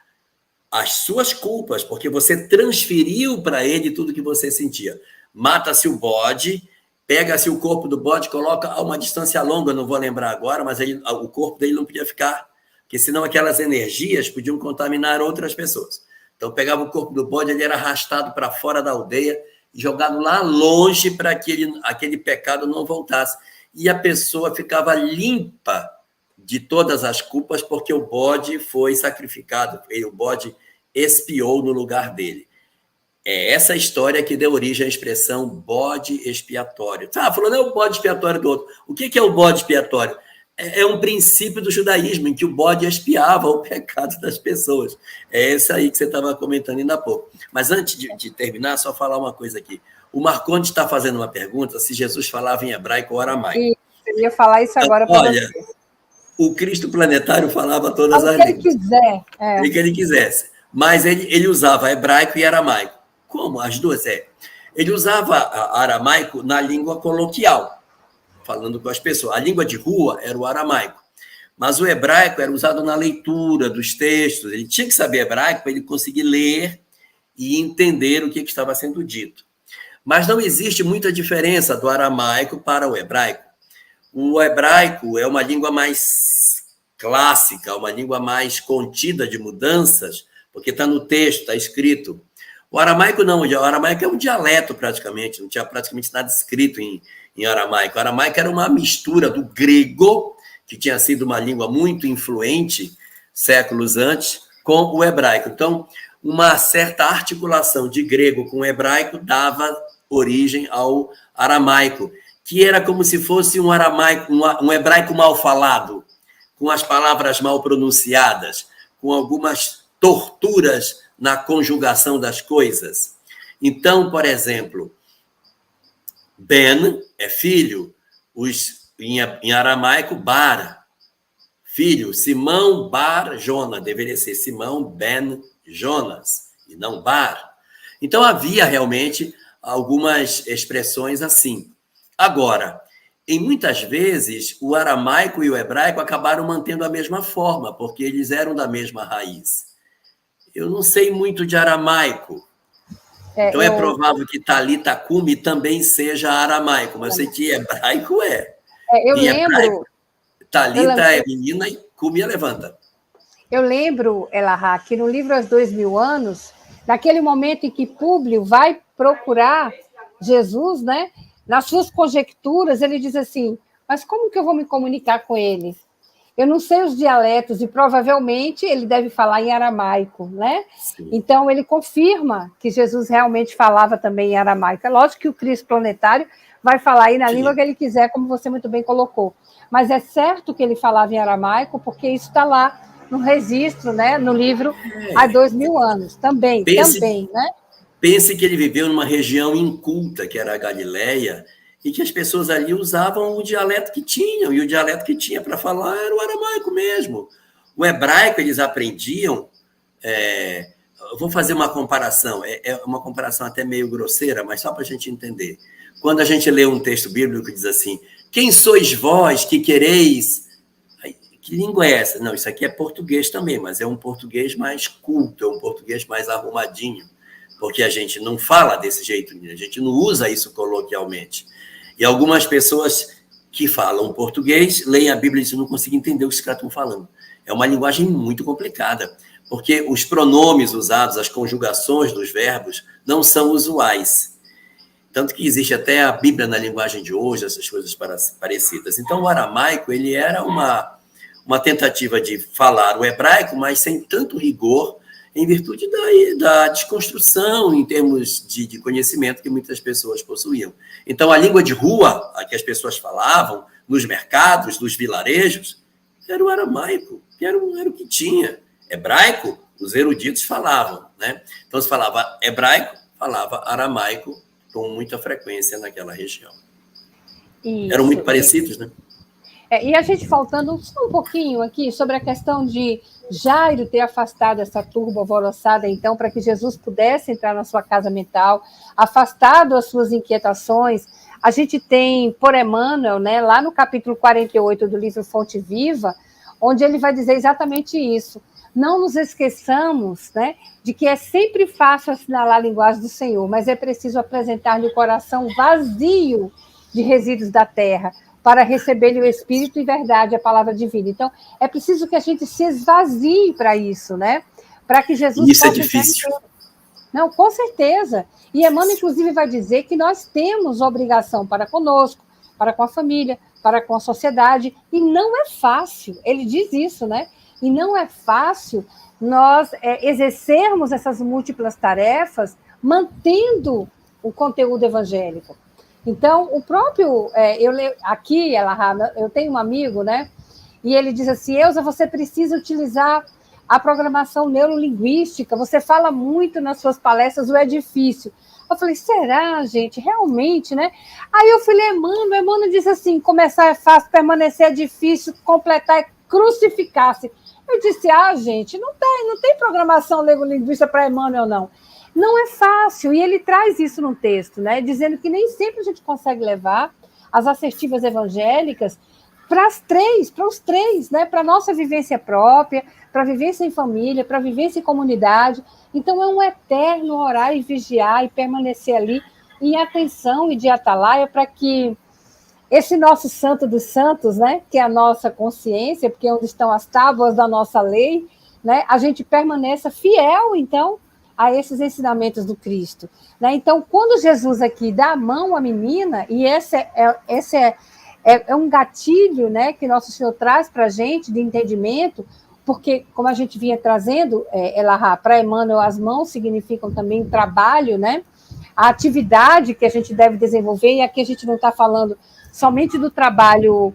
as suas culpas, porque você transferiu para ele tudo que você sentia. Mata-se o bode, pega-se o corpo do bode, coloca a uma distância longa, não vou lembrar agora, mas o corpo dele não podia ficar, porque senão aquelas energias podiam contaminar outras pessoas. Então pegava o corpo do bode, ele era arrastado para fora da aldeia e jogado lá longe para que aquele pecado não voltasse. E a pessoa ficava limpa de todas as culpas, porque o bode foi sacrificado, o bode expiou no lugar dele. É essa história que deu origem à expressão bode expiatório. Falando é o bode expiatório do outro. O que é o bode expiatório? É um princípio do judaísmo, em que o bode expiava o pecado das pessoas. É esse aí que você estava comentando ainda há pouco. Mas antes de terminar, só falar uma coisa aqui. O Marcondes está fazendo uma pergunta se Jesus falava em hebraico ou aramaico. Eu ia falar isso agora para você. O Cristo planetário falava todas as línguas. O que ele quiser. O que ele quisesse. Mas ele usava hebraico e aramaico. Como? As duas, Ele usava aramaico na língua coloquial, falando com as pessoas. A língua de rua era o aramaico. Mas o hebraico era usado na leitura dos textos. Ele tinha que saber hebraico para ele conseguir ler e entender o que estava sendo dito. Mas não existe muita diferença do aramaico para o hebraico. O hebraico é uma língua mais clássica, uma língua mais contida de mudanças, porque está no texto, está escrito. O aramaico não, o aramaico é um dialeto praticamente, não tinha praticamente nada escrito em aramaico. O aramaico era uma mistura do grego, que tinha sido uma língua muito influente séculos antes, com o hebraico. Então, uma certa articulação de grego com hebraico dava origem ao aramaico, que era como se fosse um aramaico, um hebraico mal falado, com as palavras mal pronunciadas, com algumas torturas na conjugação das coisas. Então, por exemplo, Ben é filho, em aramaico, Bar, filho, Simão Bar Jonas, deveria ser Simão Ben Jonas, e não Bar. Então, havia realmente algumas expressões assim. Agora, em muitas vezes, o aramaico e o hebraico acabaram mantendo a mesma forma, porque eles eram da mesma raiz. Eu não sei muito de aramaico, então é provável que Talita Cumi também seja aramaico, mas eu sei que hebraico eu lembro... Talita é menina e Cumi é levanta. Eu lembro, Elahá, que no livro As 2000 Anos, naquele momento em que Públio vai procurar Jesus, né? Nas suas conjecturas, ele diz assim, mas como que eu vou me comunicar com ele? Eu não sei os dialetos, e provavelmente ele deve falar em aramaico, né? Sim. Então, ele confirma que Jesus realmente falava também em aramaico. É lógico que o Cristo planetário vai falar aí na língua que ele quiser, como você muito bem colocou. Mas é certo que ele falava em aramaico, porque isso está lá no registro, né? No livro Há 2000 Anos. Também, né? Pense que ele viveu numa região inculta, que era a Galileia, e que as pessoas ali usavam o dialeto que tinham, e o dialeto que tinha para falar era o aramaico mesmo. O hebraico eles aprendiam... eu vou fazer uma comparação, é uma comparação até meio grosseira, mas só para a gente entender. Quando a gente lê um texto bíblico que diz assim, quem sois vós que quereis... Que língua é essa? Não, isso aqui é português também, mas é um português mais culto, é um português mais arrumadinho, porque a gente não fala desse jeito, a gente não usa isso coloquialmente. E algumas pessoas que falam português, leem a Bíblia e dizem, não consigo entender o que os caras estão falando. É uma linguagem muito complicada, porque os pronomes usados, as conjugações dos verbos, não são usuais. Tanto que existe até a Bíblia na linguagem de hoje, essas coisas parecidas. Então, o aramaico, ele era uma tentativa de falar o hebraico, mas sem tanto rigor, em virtude da desconstrução em termos de conhecimento que muitas pessoas possuíam. Então, a língua de rua, a que as pessoas falavam, nos mercados, nos vilarejos, era o aramaico, que era o que tinha. Hebraico, os eruditos falavam, né? Então, se falava hebraico, falava aramaico com muita frequência naquela região. Isso. Eram muito parecidos, né? E a gente faltando só um pouquinho aqui sobre a questão de Jairo ter afastado essa turba alvoroçada, então, para que Jesus pudesse entrar na sua casa mental, afastado as suas inquietações. A gente tem, por Emmanuel, né, lá no capítulo 48 do livro Fonte Viva, onde ele vai dizer exatamente isso. Não nos esqueçamos, né, de que é sempre fácil assinalar a linguagem do Senhor, mas é preciso apresentar-lhe o coração vazio de resíduos da terra, para receber-lhe o Espírito e verdade, a palavra divina. Então, é preciso que a gente se esvazie para isso, né? Para que Jesus isso possa... Isso é difícil. Não, com certeza. E Emmanuel, inclusive, vai dizer que nós temos obrigação para conosco, para com a família, para com a sociedade, e não é fácil. Ele diz isso, né? E não é fácil nós exercermos essas múltiplas tarefas mantendo o conteúdo evangélico. Então, o próprio... eu tenho um amigo, né? E ele diz assim, Elza, você precisa utilizar a programação neurolinguística, você fala muito nas suas palestras, o é difícil. Eu falei, será, gente? Realmente, né? Aí eu fui ler Emmanuel disse assim, começar é fácil, permanecer é difícil, completar é crucificar-se. Eu disse, gente, não tem programação neurolinguística para Emmanuel, não. Não é fácil, e ele traz isso no texto, né? Dizendo que nem sempre a gente consegue levar as assertivas evangélicas para os três, né? Para a nossa vivência própria, para a vivência em família, para a vivência em comunidade. Então, é um eterno orar e vigiar e permanecer ali em atenção e de atalaia para que esse nosso santo dos santos, né? Que é a nossa consciência, porque é onde estão as tábuas da nossa lei, né? A gente permaneça fiel, então, a esses ensinamentos do Cristo. Né? Então, quando Jesus aqui dá a mão à menina, e esse é um gatilho, né, que Nosso Senhor traz para a gente de entendimento, porque, como a gente vinha trazendo, para Emmanuel, as mãos significam também trabalho, né? A atividade que a gente deve desenvolver, e aqui a gente não está falando somente do trabalho,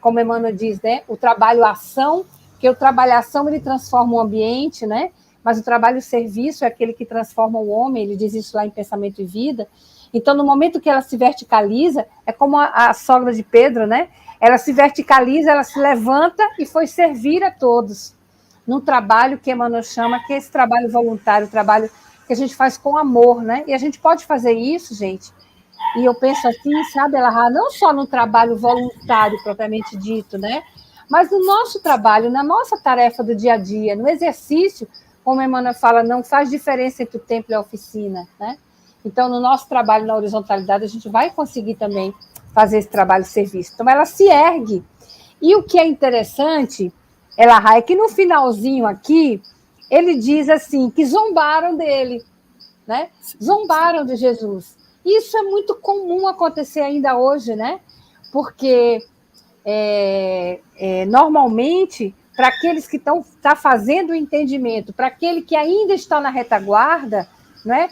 como Emmanuel diz, né? O trabalho-ação, porque o trabalho-ação ele transforma o ambiente, né? Mas o trabalho-serviço é aquele que transforma o homem, ele diz isso lá em Pensamento e Vida. Então, no momento que ela se verticaliza, é como a sogra de Pedro, né? Ela se verticaliza, ela se levanta e foi servir a todos. Num trabalho que Emmanuel chama, que é esse trabalho voluntário, o trabalho que a gente faz com amor, né? E a gente pode fazer isso, gente. E eu penso assim, sabe, Elahá, não só no trabalho voluntário, propriamente dito, né? Mas no nosso trabalho, na nossa tarefa do dia a dia, no exercício, como a Emmanuel fala, não faz diferença entre o templo e a oficina, né? Então, no nosso trabalho na horizontalidade, a gente vai conseguir também fazer esse trabalho de serviço. Então, ela se ergue. E o que é interessante, Elahá, é que no finalzinho aqui, ele diz assim, que zombaram dele, né? Zombaram de Jesus. Isso é muito comum acontecer ainda hoje, né? Porque, normalmente, para aqueles que estão fazendo o entendimento, para aquele que ainda está na retaguarda, né?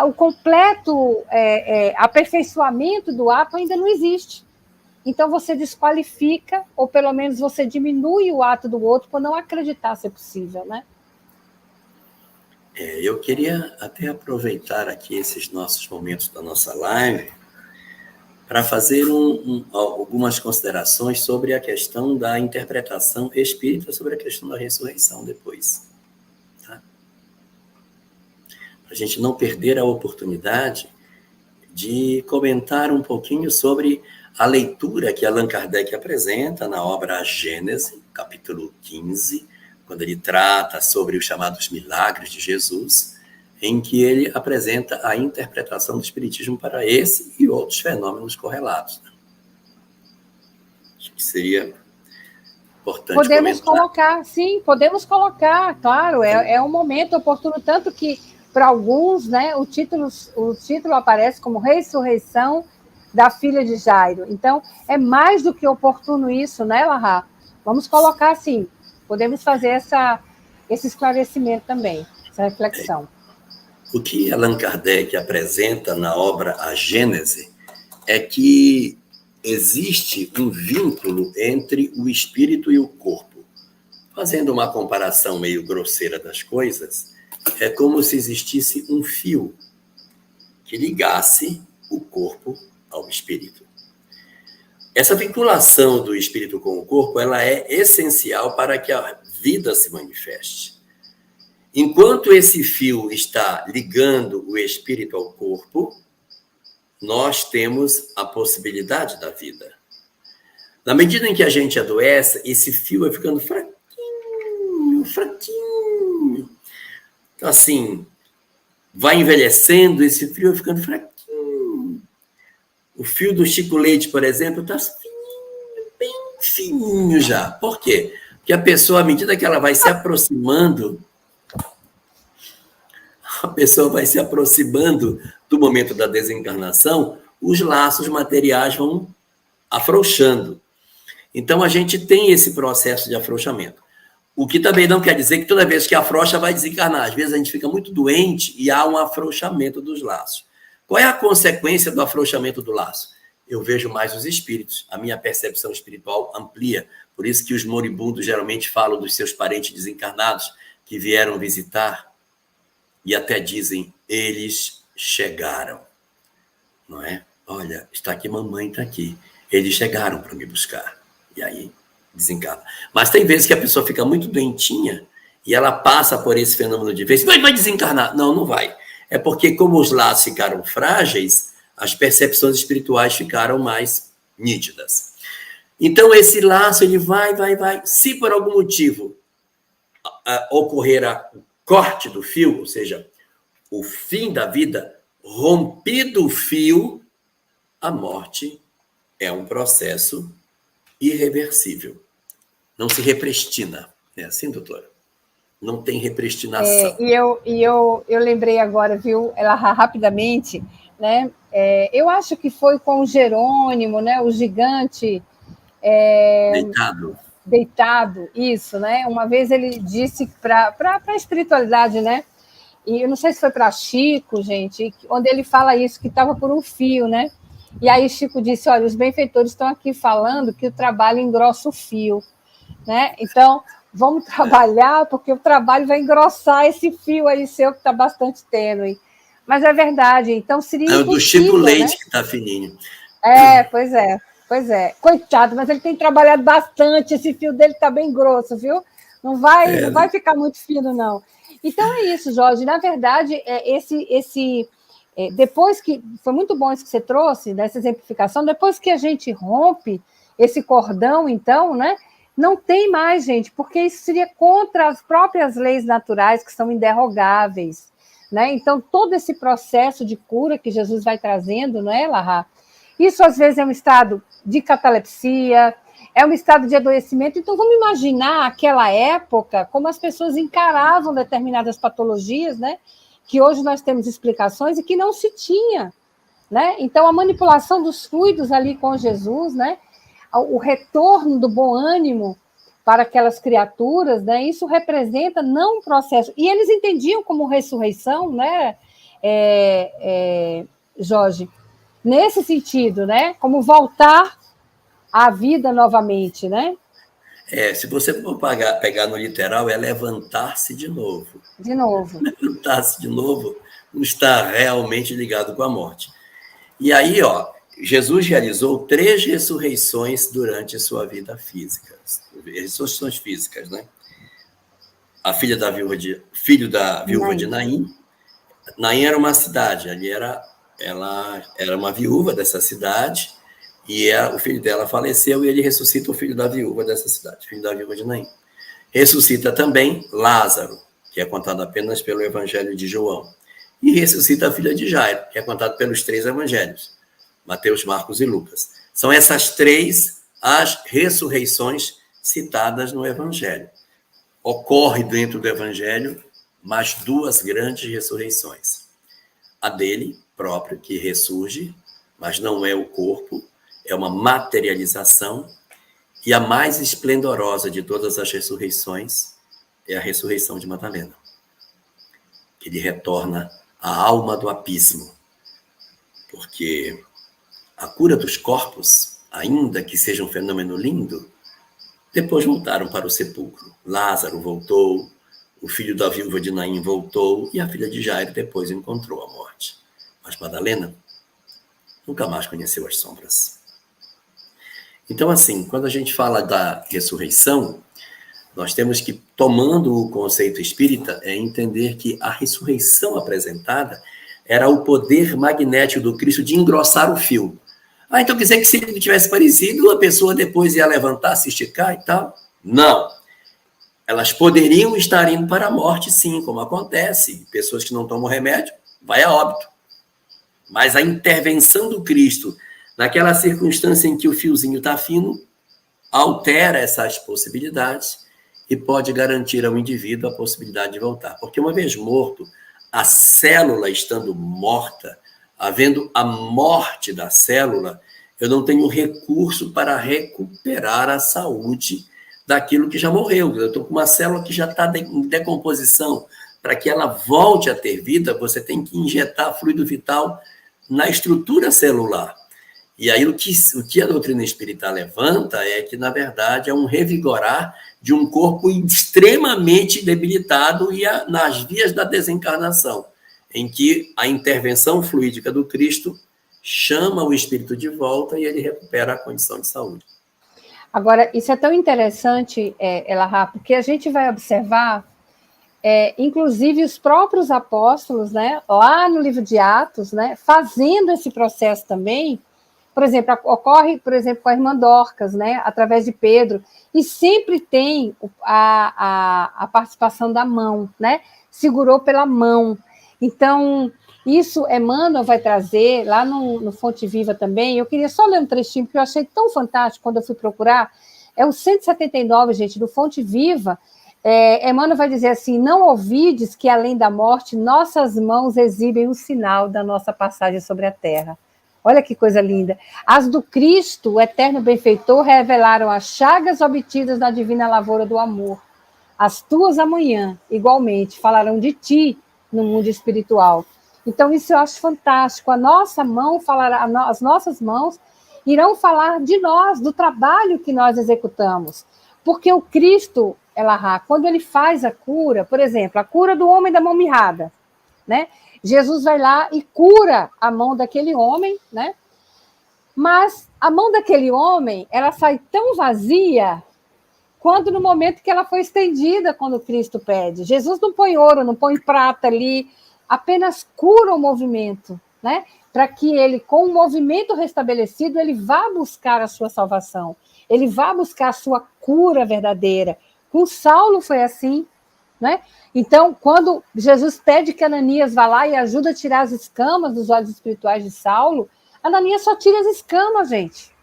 O completo aperfeiçoamento do ato ainda não existe. Então, você desqualifica, ou pelo menos você diminui o ato do outro por não acreditar ser possível, né? Eu queria até aproveitar aqui esses nossos momentos da nossa live para fazer algumas considerações sobre a questão da interpretação espírita sobre a questão da ressurreição depois. Tá? Para a gente não perder a oportunidade de comentar um pouquinho sobre a leitura que Allan Kardec apresenta na obra A Gênese, capítulo 15, quando ele trata sobre os chamados milagres de Jesus, em que ele apresenta a interpretação do Espiritismo para esse e outros fenômenos correlatos. Acho que seria importante Podemos comentar. colocar, sim, podemos colocar, claro, é um momento oportuno, tanto que, para alguns, né, o título aparece como Ressurreição da Filha de Jairo. Então, é mais do que oportuno isso, né, Larra? Vamos colocar assim, podemos fazer esse esclarecimento também, essa reflexão. O que Allan Kardec apresenta na obra A Gênese é que existe um vínculo entre o espírito e o corpo. Fazendo uma comparação meio grosseira das coisas, é como se existisse um fio que ligasse o corpo ao espírito. Essa vinculação do espírito com o corpo, ela é essencial para que a vida se manifeste. Enquanto esse fio está ligando o espírito ao corpo, nós temos a possibilidade da vida. Na medida em que a gente adoece, esse fio vai ficando fraquinho, fraquinho. Então, assim, vai envelhecendo, esse fio vai ficando fraquinho. O fio do Chico Leite, por exemplo, está fininho, bem fininho já. Por quê? Porque a pessoa, à medida que ela vai se aproximando, do momento da desencarnação, os laços materiais vão afrouxando. Então, a gente tem esse processo de afrouxamento. O que também não quer dizer que toda vez que afrouxa, vai desencarnar. Às vezes, a gente fica muito doente e há um afrouxamento dos laços. Qual é a consequência do afrouxamento do laço? Eu vejo mais os espíritos. A minha percepção espiritual amplia. Por isso que os moribundos geralmente falam dos seus parentes desencarnados que vieram visitar e até dizem, eles chegaram. Não é? Olha, está aqui, mamãe está aqui. Eles chegaram para me buscar. E aí, desencarna. Mas tem vezes que a pessoa fica muito doentinha e ela passa por esse fenômeno de vez, vai desencarnar. Não, não vai. É porque, como os laços ficaram frágeis, as percepções espirituais ficaram mais nítidas. Então, esse laço, ele vai. Se por algum motivo ocorrer o corte do fio, ou seja, o fim da vida, rompido o fio, a morte é um processo irreversível. Não se represtina. É assim, doutora? Não tem repristinação. Eu lembrei agora, viu, ela rapidamente, né? Eu acho que foi com o Jerônimo, né? O gigante deitado, isso, né? Uma vez ele disse para a espiritualidade, né? E eu não sei se foi para Chico, gente, onde ele fala isso, que estava por um fio, né? E aí Chico disse, olha, os benfeitores estão aqui falando que o trabalho engrossa o fio, né? Então, vamos trabalhar, porque o trabalho vai engrossar esse fio aí seu, que está bastante tênue. Mas é verdade, então seria impossível, do Chico Leite, né? que está fininho. Pois é. Coitado, mas ele tem trabalhado bastante, esse fio dele está bem grosso, viu? Não vai ficar muito fino, não. Então é isso, Jorge. Na verdade, depois que... Foi muito bom isso que você trouxe, dessa exemplificação. Depois que a gente rompe esse cordão, então, né? Não tem mais, gente, porque isso seria contra as próprias leis naturais, que são inderrogáveis, né? Então, todo esse processo de cura que Jesus vai trazendo, né, Larra? Isso, às vezes, é um estado de catalepsia, é um estado de adoecimento. Então, vamos imaginar aquela época, como as pessoas encaravam determinadas patologias, né? Que hoje nós temos explicações e que não se tinha, né? Então, a manipulação dos fluidos ali com Jesus, né? O retorno do bom ânimo para aquelas criaturas, né? Isso representa não um processo... E eles entendiam como ressurreição, né, Jorge? Nesse sentido, né? Como voltar à vida novamente, né? Se você for pegar no literal, é levantar-se de novo. De novo. Levantar-se de novo não está realmente ligado com a morte. E aí, Jesus realizou 3 ressurreições durante sua vida física. Ressurreições físicas, né? Filho da viúva de Naim. Naim era uma cidade, ela era uma viúva dessa cidade, e o filho dela faleceu, e ele ressuscita o filho da viúva dessa cidade, filho da viúva de Naim. Ressuscita também Lázaro, que é contado apenas pelo Evangelho de João. e ressuscita a filha de Jairo, que é contado pelos 3 evangelhos, Mateus, Marcos e Lucas. São essas 3 as ressurreições citadas no evangelho. Ocorre dentro do evangelho mais 2 grandes ressurreições. A dele próprio, que ressurge, mas não é o corpo, é uma materialização, e a mais esplendorosa de todas as ressurreições é a ressurreição de Madalena. Ele retorna a alma do abismo, porque a cura dos corpos, ainda que seja um fenômeno lindo, depois voltaram para o sepulcro. Lázaro voltou, o filho da viúva de Naim voltou, e a filha de Jairo depois encontrou a morte. Mas Madalena nunca mais conheceu as sombras. Então, assim, quando a gente fala da ressurreição, nós temos que, tomando o conceito espírita, entender que a ressurreição apresentada era o poder magnético do Cristo de engrossar o fio. Então quer dizer que se ele tivesse parecido, a pessoa depois ia levantar, se esticar e tal? Não. Elas poderiam estar indo para a morte, sim, como acontece. Pessoas que não tomam remédio, vai a óbito. Mas a intervenção do Cristo, naquela circunstância em que o fiozinho está fino, altera essas possibilidades e pode garantir ao indivíduo a possibilidade de voltar. Porque uma vez morto, a célula estando morta, havendo a morte da célula, eu não tenho recurso para recuperar a saúde daquilo que já morreu. Eu estou com uma célula que já está em decomposição. Para que ela volte a ter vida, você tem que injetar fluido vital na estrutura celular. E aí o que a doutrina espírita levanta é que, na verdade, é um revigorar de um corpo extremamente debilitado e nas vias da desencarnação, em que a intervenção fluídica do Cristo chama o espírito de volta e ele recupera a condição de saúde. Agora, isso é tão interessante, Elahá, porque a gente vai observar, inclusive os próprios apóstolos, né, lá no livro de Atos, né, fazendo esse processo também. Por exemplo, ocorre, por exemplo, com a irmã Dorcas, né, através de Pedro, e sempre tem a participação da mão, né, segurou pela mão. Então, isso Emmanuel vai trazer lá no Fonte Viva também. Eu queria só ler um trechinho, porque eu achei tão fantástico quando eu fui procurar. É o 179, gente, do Fonte Viva. Emmanuel vai dizer assim: não ouvides que, além da morte, nossas mãos exibem o sinal da nossa passagem sobre a terra. Olha que coisa linda. As do Cristo, o eterno benfeitor, revelaram as chagas obtidas na divina lavoura do amor. As tuas amanhã, igualmente, falarão de ti no mundo espiritual. Então, isso eu acho fantástico. A nossa mão falará, as nossas mãos irão falar de nós, do trabalho que nós executamos. Porque o Cristo, Elahá, quando ele faz a cura, por exemplo, a cura do homem da mão mirrada, né? Jesus vai lá e cura a mão daquele homem, né? Mas a mão daquele homem, ela sai tão vazia quando no momento que ela foi estendida, quando Cristo pede. Jesus não põe ouro, não põe prata ali, apenas cura o movimento, né? Para que ele, com o movimento restabelecido, ele vá buscar a sua salvação, ele vá buscar a sua cura verdadeira. Com Saulo foi assim, né? Então, quando Jesus pede que Ananias vá lá e ajuda a tirar as escamas dos olhos espirituais de Saulo, Ananias só tira as escamas, gente.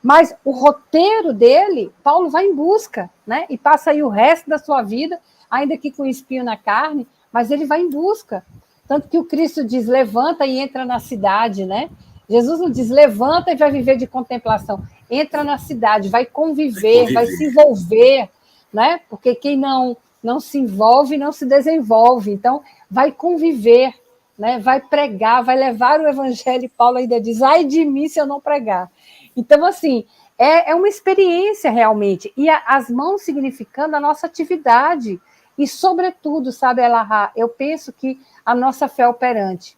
Mas o roteiro dele, Paulo vai em busca, né? E passa aí o resto da sua vida, ainda que com espinho na carne, mas ele vai em busca. Tanto que o Cristo diz, levanta e entra na cidade, né? Jesus não diz, levanta e vai viver de contemplação. Entra na cidade, vai conviver, vai se envolver, né? Porque quem não se envolve, não se desenvolve. Então, vai conviver, né? Vai pregar, vai levar o evangelho. Paulo ainda diz, ai de mim se eu não pregar. Então, assim, é uma experiência realmente. E as mãos significando a nossa atividade. E, sobretudo, sabe, Elahá, eu penso que a nossa fé operante.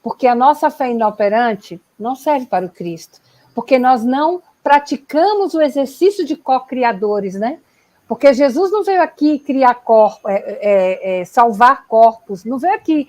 Porque a nossa fé inoperante não serve para o Cristo. Porque nós não praticamos o exercício de co-criadores, né? Porque Jesus não veio aqui criar corpos, salvar corpos, não veio aqui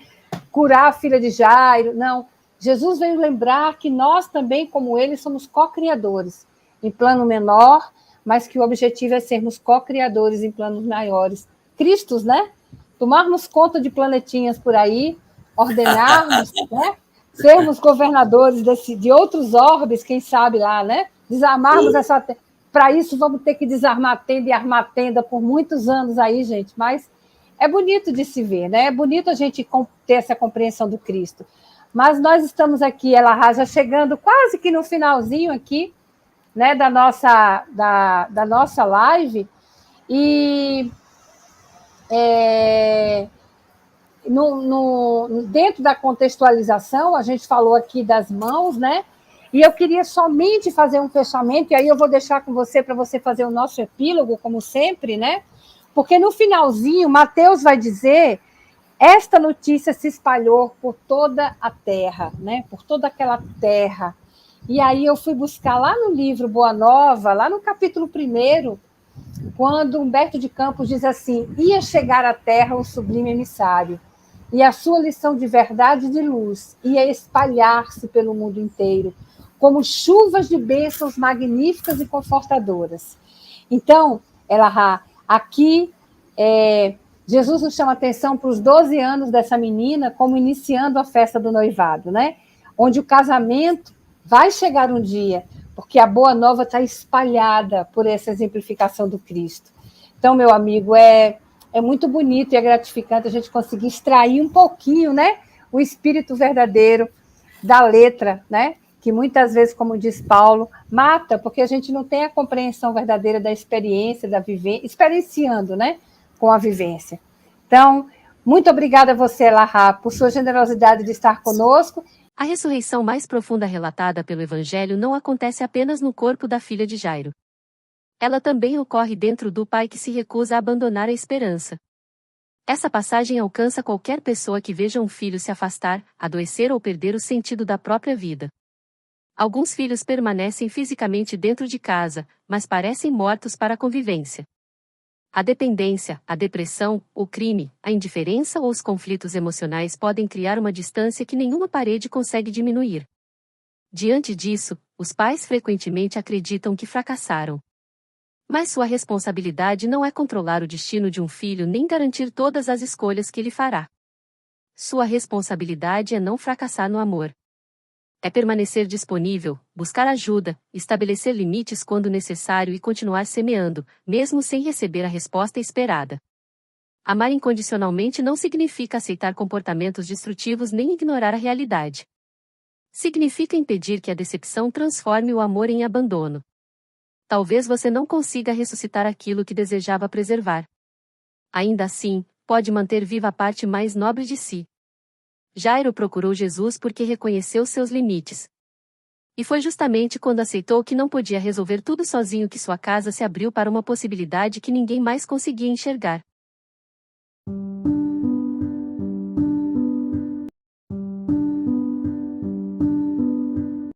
curar a filha de Jairo, não. Jesus veio lembrar que nós também, como ele, somos co-criadores, em plano menor, mas que o objetivo é sermos co-criadores em planos maiores. Cristos, né? Tomarmos conta de planetinhas por aí, ordenarmos, né? Sermos governadores de outros orbes, quem sabe lá, né? Desarmarmos essa. Para isso, vamos ter que desarmar tenda e armar tenda por muitos anos aí, gente, mas é bonito de se ver, né? É bonito a gente ter essa compreensão do Cristo. Mas nós estamos aqui, Elahá, já chegando quase que no finalzinho aqui, né, da nossa live, e dentro da contextualização, a gente falou aqui das mãos, né? E eu queria somente fazer um fechamento, e aí eu vou deixar com você para você fazer o nosso epílogo, como sempre, né? Porque no finalzinho, Mateus vai dizer: esta notícia se espalhou por toda a terra, né? Por toda aquela terra. E aí eu fui buscar lá no livro Boa Nova, lá no capítulo 1, quando Humberto de Campos diz assim: ia chegar à terra o sublime emissário, e a sua lição de verdade e de luz ia espalhar-se pelo mundo inteiro, como chuvas de bênçãos magníficas e confortadoras. Então, Elahá, aqui Jesus nos chama atenção para os 12 anos dessa menina, como iniciando a festa do noivado, né? Onde o casamento vai chegar um dia, porque a boa nova está espalhada por essa exemplificação do Cristo. Então, meu amigo, é muito bonito e é gratificante a gente conseguir extrair um pouquinho, né, o espírito verdadeiro da letra, né, que muitas vezes, como diz Paulo, mata, porque a gente não tem a compreensão verdadeira da experiência, da vivência, experienciando, né, com a vivência. Então, muito obrigada a você, Elahá, por sua generosidade de estar conosco. A ressurreição mais profunda relatada pelo Evangelho não acontece apenas no corpo da filha de Jairo. Ela também ocorre dentro do pai que se recusa a abandonar a esperança. Essa passagem alcança qualquer pessoa que veja um filho se afastar, adoecer ou perder o sentido da própria vida. Alguns filhos permanecem fisicamente dentro de casa, mas parecem mortos para a convivência. A dependência, a depressão, o crime, a indiferença ou os conflitos emocionais podem criar uma distância que nenhuma parede consegue diminuir. Diante disso, os pais frequentemente acreditam que fracassaram. Mas sua responsabilidade não é controlar o destino de um filho nem garantir todas as escolhas que ele fará. Sua responsabilidade é não fracassar no amor. É permanecer disponível, buscar ajuda, estabelecer limites quando necessário e continuar semeando, mesmo sem receber a resposta esperada. Amar incondicionalmente não significa aceitar comportamentos destrutivos nem ignorar a realidade. Significa impedir que a decepção transforme o amor em abandono. Talvez você não consiga ressuscitar aquilo que desejava preservar. Ainda assim, pode manter viva a parte mais nobre de si. Jairo procurou Jesus porque reconheceu seus limites. E foi justamente quando aceitou que não podia resolver tudo sozinho que sua casa se abriu para uma possibilidade que ninguém mais conseguia enxergar.